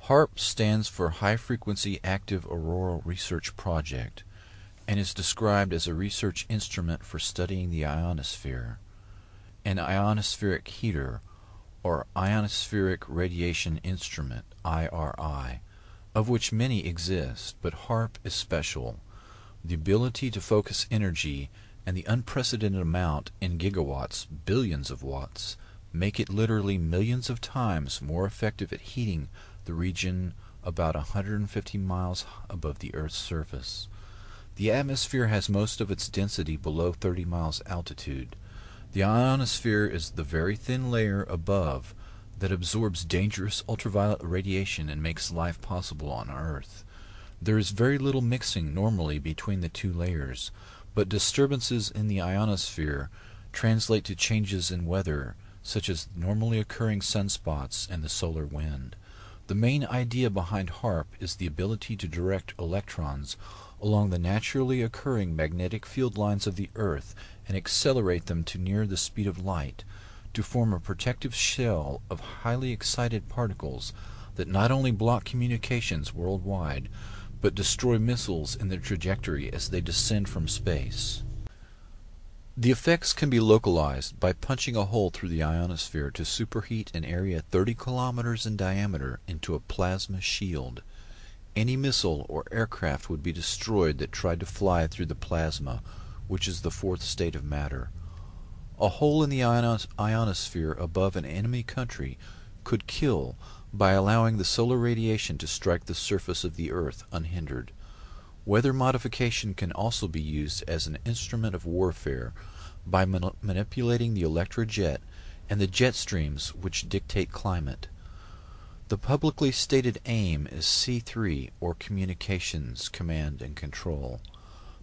HAARP stands for High Frequency Active Auroral Research Project and is described as a research instrument for studying the ionosphere, an ionospheric heater, or ionospheric radiation instrument, IRI, of which many exist, but HAARP is special. The ability to focus energy and the unprecedented amount in gigawatts, billions of watts, make it literally millions of times more effective at heating the region about 150 miles above the Earth's surface. The atmosphere has most of its density below 30 miles altitude. The ionosphere is the very thin layer above that absorbs dangerous ultraviolet radiation and makes life possible on Earth. There is very little mixing normally between the two layers, but disturbances in the ionosphere translate to changes in weather, such as normally occurring sunspots and the solar wind. The main idea behind HAARP is the ability to direct electrons along the naturally occurring magnetic field lines of the Earth and accelerate them to near the speed of light, to form a protective shell of highly excited particles that not only block communications worldwide, but destroy missiles in their trajectory as they descend from space. The effects can be localized by punching a hole through the ionosphere to superheat an area 30 kilometers in diameter into a plasma shield. Any missile or aircraft would be destroyed that tried to fly through the plasma, which is the fourth state of matter. A hole in the ionosphere above an enemy country could kill by allowing the solar radiation to strike the surface of the Earth unhindered. Weather modification can also be used as an instrument of warfare by manipulating the electrojet and the jet streams which dictate climate. The publicly stated aim is C3, or Communications, Command and Control.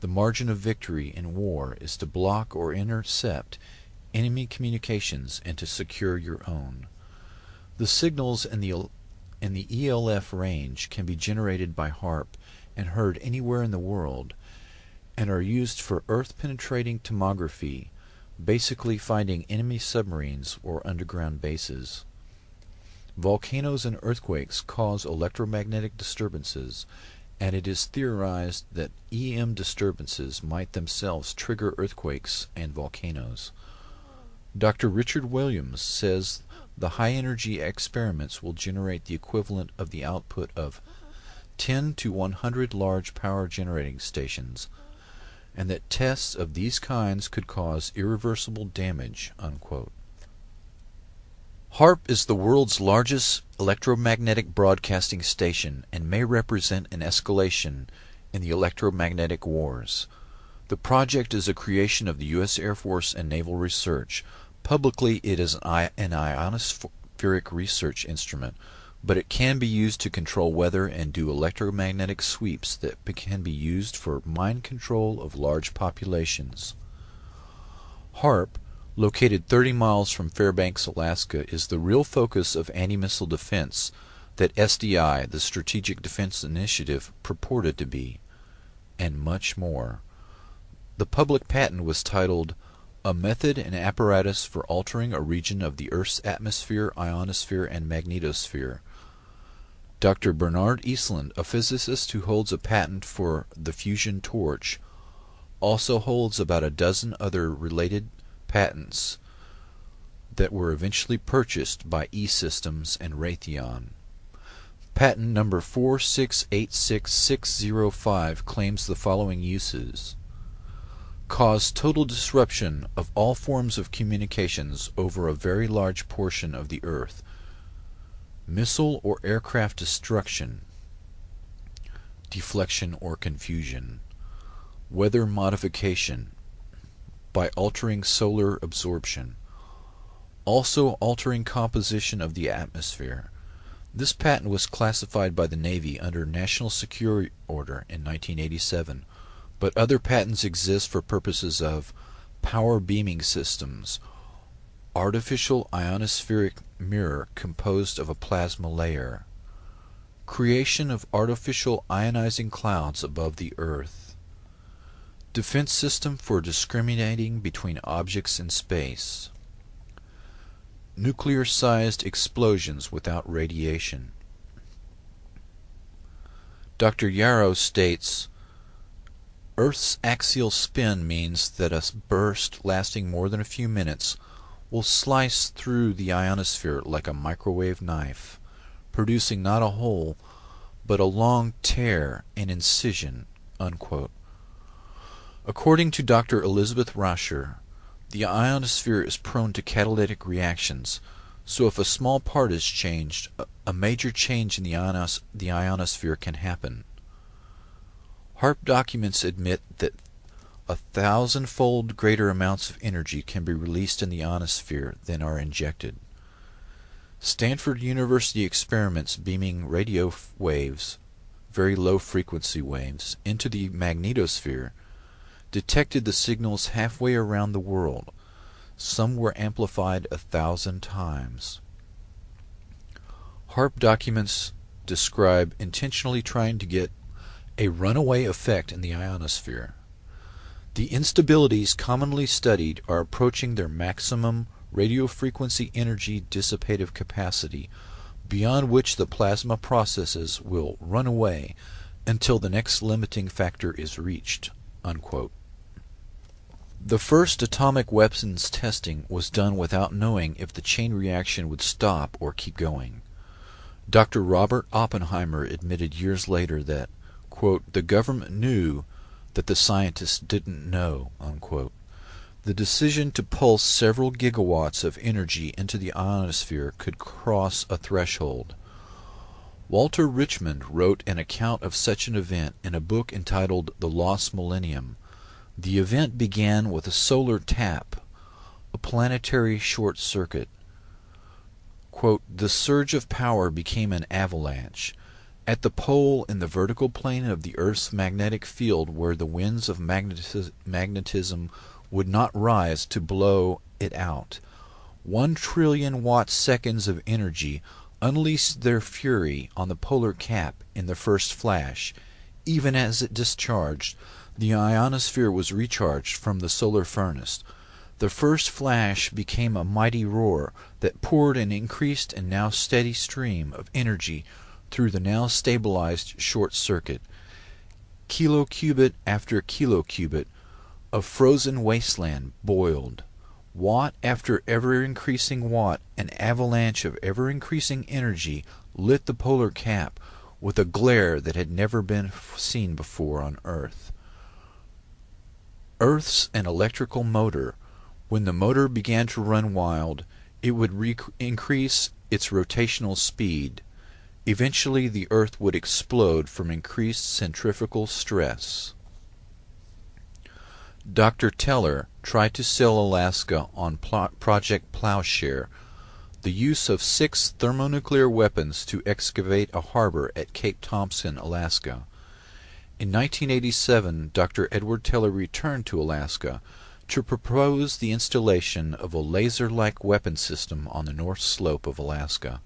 The margin of victory in war is to block or intercept enemy communications and to secure your own. The signals in the ELF range can be generated by HAARP and heard anywhere in the world, and are used for Earth-penetrating tomography, basically finding enemy submarines or underground bases. Volcanoes and earthquakes cause electromagnetic disturbances, and it is theorized that EM disturbances might themselves trigger earthquakes and volcanoes. Dr. Richard Williams says the high-energy experiments will generate the equivalent of the output of 10 to 100 large power generating stations, and that tests of these kinds could cause irreversible damage, unquote. HAARP is the world's largest electromagnetic broadcasting station and may represent an escalation in the electromagnetic wars. The project is a creation of the U.S. Air Force and Naval Research. Publicly, it is an ionospheric research instrument, but it can be used to control weather and do electromagnetic sweeps that can be used for mind control of large populations. HAARP, located 30 miles from Fairbanks, Alaska, is the real focus of anti-missile defense that SDI, the Strategic Defense Initiative, purported to be, and much more. The public patent was titled A Method and Apparatus for Altering a Region of the Earth's Atmosphere, Ionosphere, and Magnetosphere. Dr. Bernard Eastland, a physicist who holds a patent for the fusion torch, also holds about a dozen other related patents that were eventually purchased by E-Systems and Raytheon. Patent number 4686605 claims the following uses: cause total disruption of all forms of communications over a very large portion of the Earth, missile or aircraft destruction, deflection or confusion, weather modification by altering solar absorption, also altering composition of the atmosphere. This patent was classified by the Navy under National Security Order in 1987, but other patents exist for purposes of power beaming systems, artificial ionospheric mirror composed of a plasma layer, creation of artificial ionizing clouds above the Earth, defense system for discriminating between objects in space, nuclear-sized explosions without radiation, Dr. Yarrow states, Earth's axial spin means that a burst lasting more than a few minutes will slice through the ionosphere like a microwave knife, producing not a hole, but a long tear and incision." Unquote. According to Dr. Elizabeth Rasher, the ionosphere is prone to catalytic reactions, so if a small part is changed, a major change in the ionosphere can happen. HAARP documents admit that 1,000-fold greater amounts of energy can be released in the ionosphere than are injected. Stanford University experiments beaming radio waves, very low frequency waves, into the magnetosphere detected the signals halfway around the world. Some were amplified 1,000 times. HAARP documents describe intentionally trying to get a runaway effect in the ionosphere. The instabilities commonly studied are approaching their maximum radio frequency energy dissipative capacity, beyond which the plasma processes will run away until the next limiting factor is reached." Unquote. The first atomic weapons testing was done without knowing if the chain reaction would stop or keep going. Dr. Robert Oppenheimer admitted years later that, quote, "the government knew that the scientists didn't know." Unquote. The decision to pulse several gigawatts of energy into the ionosphere could cross a threshold. Walter Richmond wrote an account of such an event in a book entitled The Lost Millennium. The event began with a solar tap, a planetary short circuit. Quote, "the surge of power became an avalanche. At the pole in the vertical plane of the Earth's magnetic field where the winds of magnetism would not rise to blow it out, 1 trillion watt-seconds of energy unleashed their fury on the polar cap in the first flash. Even as it discharged, the ionosphere was recharged from the solar furnace. The first flash became a mighty roar that poured an increased and now steady stream of energy through the now stabilized short circuit. Kilocubit after kilocubit of frozen wasteland boiled. Watt after ever-increasing watt, an avalanche of ever-increasing energy lit the polar cap with a glare that had never been seen before on Earth. Earth's an electrical motor. When the motor began to run wild, it would increase its rotational speed. Eventually the Earth would explode from increased centrifugal stress." Dr. Teller tried to sell Alaska on Project Plowshare, the use of 6 thermonuclear weapons to excavate a harbor at Cape Thompson, Alaska. In 1987, Dr. Edward Teller returned to Alaska to propose the installation of a laser-like weapon system on the north slope of Alaska.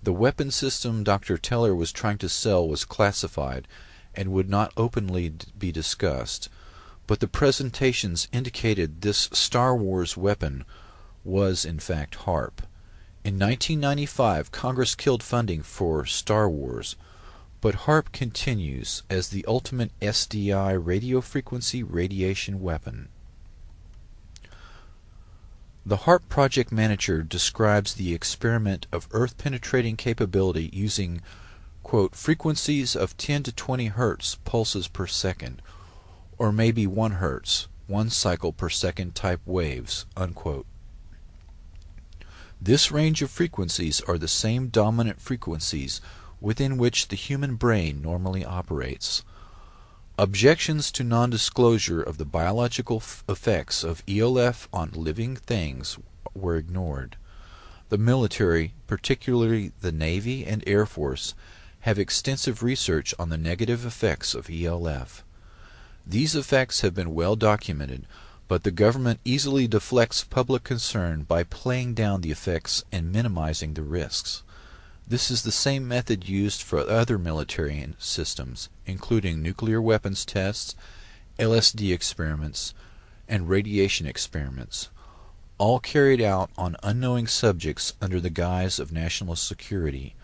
The weapon system Dr. Teller was trying to sell was classified and would not openly be discussed, but the presentations indicated this Star Wars weapon was in fact HAARP. In 1995, Congress killed funding for Star Wars, but HAARP continues as the ultimate SDI radio frequency radiation weapon. The HAARP project manager describes the experiment of Earth-penetrating capability using, quote, "frequencies of 10 to 20 Hz pulses per second, or maybe 1 Hz, 1 cycle per second type waves." Unquote. This range of frequencies are the same dominant frequencies within which the human brain normally operates. Objections to non-disclosure of the biological effects of ELF on living things were ignored. The military, particularly the Navy and Air Force, have extensive research on the negative effects of ELF. These effects have been well documented, but the government easily deflects public concern by playing down the effects and minimizing the risks. This is the same method used for other military systems, including nuclear weapons tests, LSD experiments, and radiation experiments, all carried out on unknowing subjects under the guise of national security.